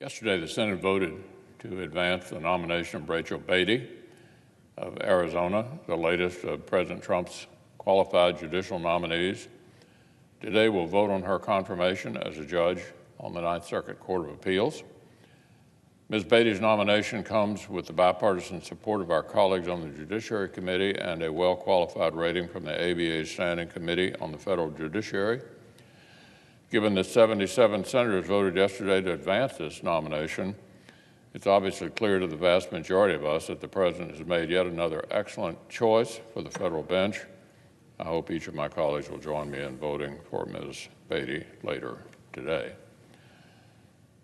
Yesterday, the Senate voted to advance the nomination of Rachel Beatty of Arizona, the latest of President Trump's qualified judicial nominees. Today, we'll vote on her confirmation as a judge on the Ninth Circuit Court of Appeals. Ms. Beatty's nomination comes with the bipartisan support of our colleagues on the Judiciary Committee and a well-qualified rating from the ABA's Standing Committee on the Federal Judiciary. Given that 77 senators voted yesterday to advance this nomination, it's obviously clear to the vast majority of us that the President has made yet another excellent choice for the federal bench. I hope each of my colleagues will join me in voting for Ms. Beatty later today.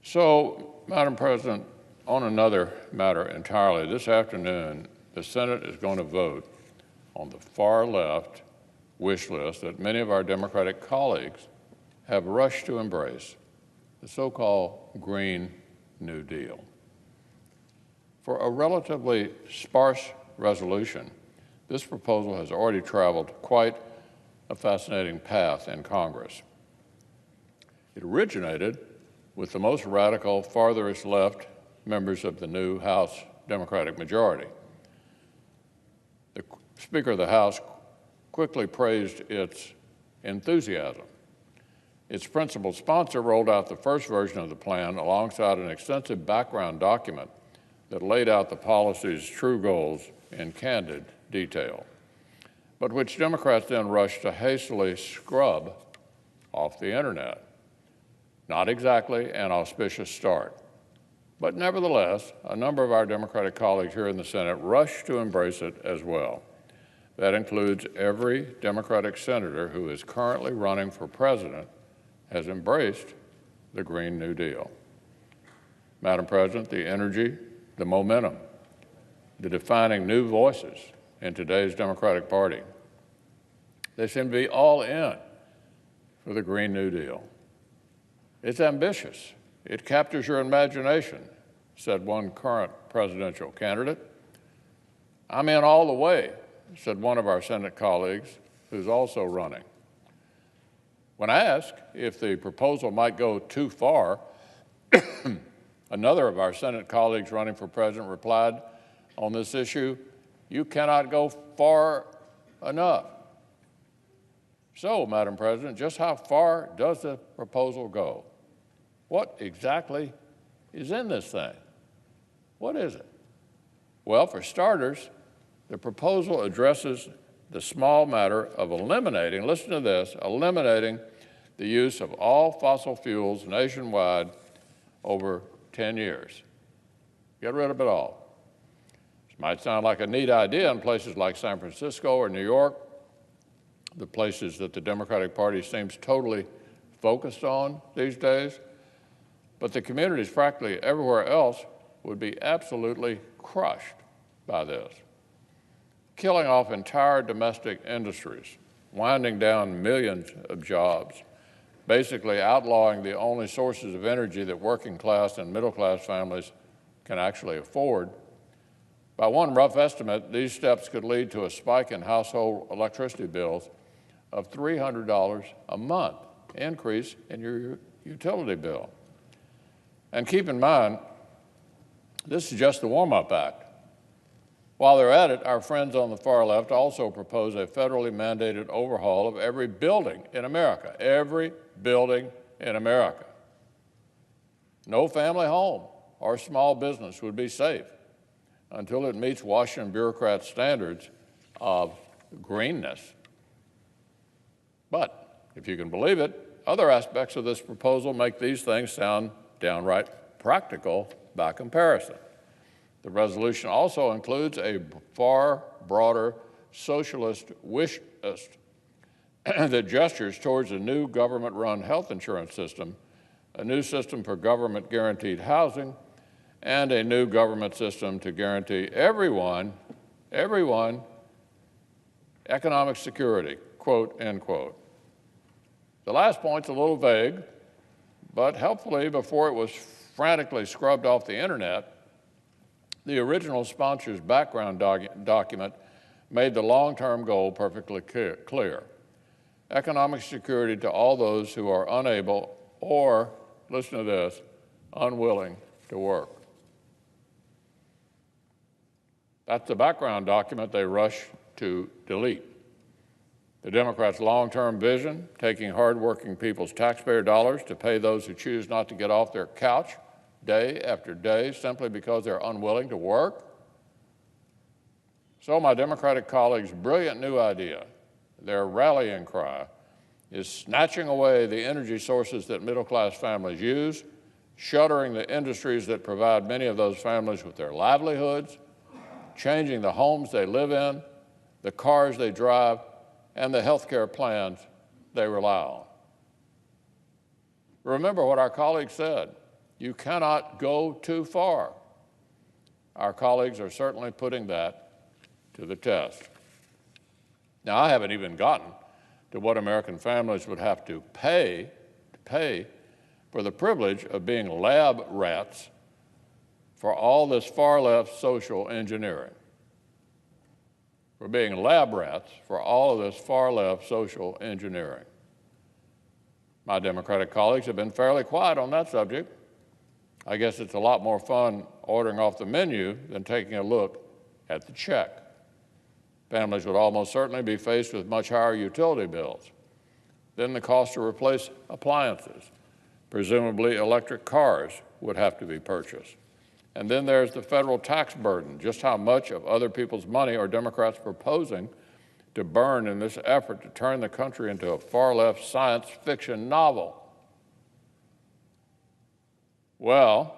So, Madam President, on another matter entirely, this afternoon, the Senate is going to vote on the far-left wish list that many of our Democratic colleagues have rushed to embrace, the so-called Green New Deal. For a relatively sparse resolution, this proposal has already traveled quite a fascinating path in Congress. It originated with the most radical, farthest left members of the new House Democratic majority. The Speaker of the House quickly praised its enthusiasm. Its principal sponsor rolled out the first version of the plan alongside an extensive background document that laid out the policy's true goals in candid detail, but which Democrats then rushed to hastily scrub off the internet. Not exactly an auspicious start, but nevertheless, a number of our Democratic colleagues here in the Senate rushed to embrace it as well. That includes every Democratic senator who is currently running for president has embraced the Green New Deal. Madam President, the energy, the momentum, the defining new voices in today's Democratic Party, they seem to be all in for the Green New Deal. It's ambitious. It captures your imagination, said one current presidential candidate. I'm in all the way, said one of our Senate colleagues who's also running. When asked if the proposal might go too far, another of our Senate colleagues running for president replied on this issue, "You cannot go far enough." So, Madam President, just how far does the proposal go? What exactly is in this thing? What is it? Well, for starters, the proposal addresses the small matter of eliminating, listen to this, eliminating the use of all fossil fuels nationwide over 10 years. Get rid of it all. This might sound like a neat idea in places like San Francisco or New York, the places that the Democratic Party seems totally focused on these days, but the communities practically everywhere else would be absolutely crushed by this. Killing off entire domestic industries, winding down millions of jobs, basically outlawing the only sources of energy that working class and middle class families can actually afford. By one rough estimate, these steps could lead to a spike in household electricity bills of $300 a month increase in your utility bill. And keep in mind, this is just the warm-up act. While they're at it, our friends on the far left also propose a federally mandated overhaul of every building in America, every building in America. No family home or small business would be safe until it meets Washington bureaucrats' standards of greenness. But if you can believe it, other aspects of this proposal make these things sound downright practical by comparison. The resolution also includes a far broader socialist wish list that gestures towards a new government-run health insurance system, a new system for government-guaranteed housing, and a new government system to guarantee everyone economic security, quote, end quote. The last point's a little vague, but helpfully, before it was frantically scrubbed off the internet, the original sponsor's background document made the long-term goal perfectly clear. Economic security to all those who are unable or, listen to this, unwilling to work. That's the background document they rush to delete. The Democrats' long-term vision, taking hardworking people's taxpayer dollars to pay those who choose not to get off their couch day after day simply because they're unwilling to work. So my Democratic colleagues' brilliant new idea, their rallying cry, is snatching away the energy sources that middle-class families use, shuttering the industries that provide many of those families with their livelihoods, changing the homes they live in, the cars they drive, and the health care plans they rely on. Remember what our colleagues said, you cannot go too far. Our colleagues are certainly putting that to the test. Now, I haven't even gotten to what American families would have to pay for the privilege of being lab rats for all this far-left social engineering. We're being lab rats for all of this far-left social engineering. My Democratic colleagues have been fairly quiet on that subject. I guess it's a lot more fun ordering off the menu than taking a look at the check. Families would almost certainly be faced with much higher utility bills. Then the cost to replace appliances, presumably electric cars, would have to be purchased. And then there's the federal tax burden. Just how much of other people's money are Democrats proposing to burn in this effort to turn the country into a far-left science fiction novel? Well,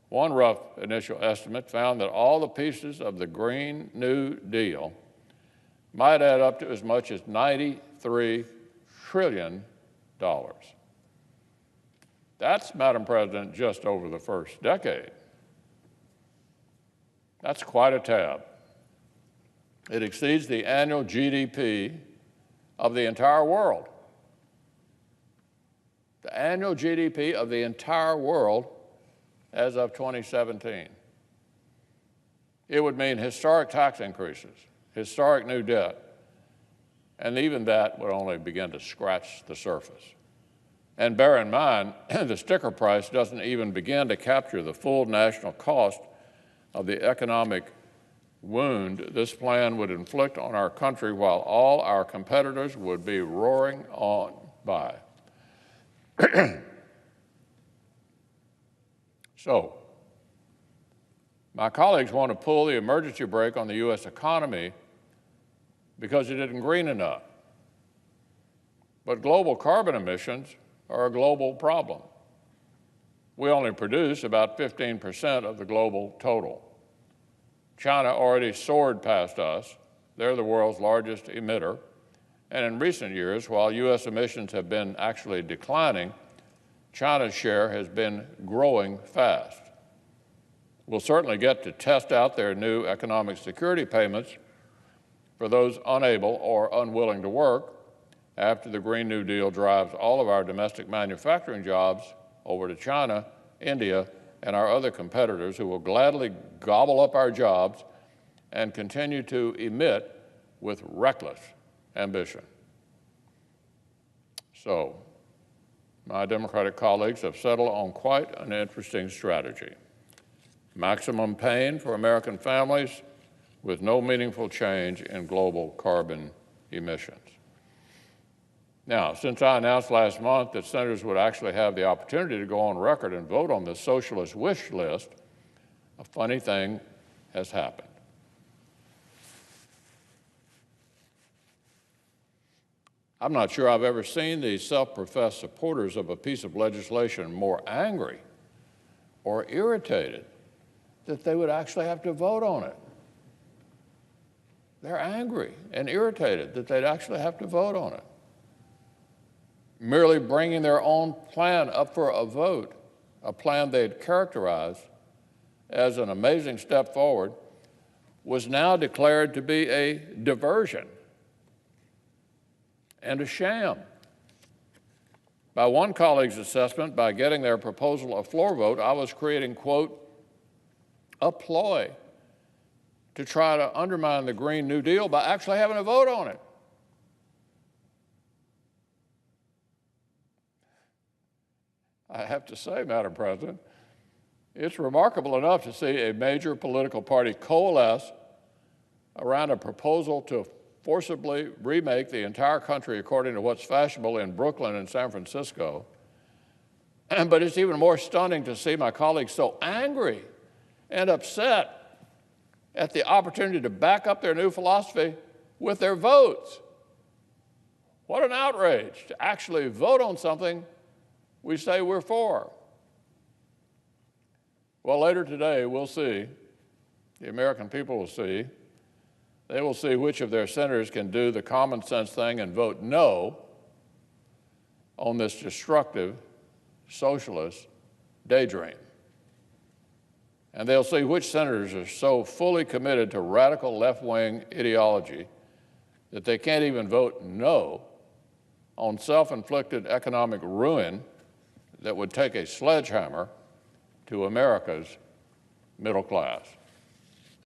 one rough initial estimate found that all the pieces of the Green New Deal might add up to as much as $93 trillion. That's, Madam President, just over the first decade. That's quite a tab. It exceeds the annual GDP of the entire world. The annual GDP of the entire world as of 2017. It would mean historic tax increases, historic new debt, and even that would only begin to scratch the surface. And bear in mind, the sticker price doesn't even begin to capture the full national cost of the economic wound this plan would inflict on our country while all our competitors would be roaring on by. So, my colleagues want to pull the emergency brake on the U.S. economy because it isn't green enough. But global carbon emissions are a global problem. We only produce about 15% of the global total. China already soared past us. They're the world's largest emitter. And in recent years, while U.S. emissions have been actually declining, China's share has been growing fast. We'll certainly get to test out their new economic security payments for those unable or unwilling to work after the Green New Deal drives all of our domestic manufacturing jobs over to China, India, and our other competitors who will gladly gobble up our jobs and continue to emit with reckless ambition. So, my Democratic colleagues have settled on quite an interesting strategy. Maximum pain for American families with no meaningful change in global carbon emissions. Now, since I announced last month that senators would actually have the opportunity to go on record and vote on the socialist wish list, a funny thing has happened. I'm not sure I've ever seen these self-professed supporters of a piece of legislation more angry or irritated that they would actually have to vote on it. They're angry and irritated that they'd actually have to vote on it. Merely bringing their own plan up for a vote, a plan they'd characterized as an amazing step forward, was now declared to be a diversion and a sham. By one colleague's assessment, by getting their proposal a floor vote, I was creating, quote, a ploy to try to undermine the Green New Deal by actually having a vote on it. I have to say, Madam President, It's remarkable enough to see a major political party coalesce around a proposal to forcibly remake the entire country according to what's fashionable in Brooklyn and San Francisco. But it's even more stunning to see my colleagues so angry and upset at the opportunity to back up their new philosophy with their votes. What an outrage to actually vote on something we say we're for. Well, later today, we'll see, the American people will see, they will see which of their senators can do the common sense thing and vote no on this destructive socialist daydream. And they'll see which senators are so fully committed to radical left-wing ideology that they can't even vote no on self-inflicted economic ruin that would take a sledgehammer to America's middle class.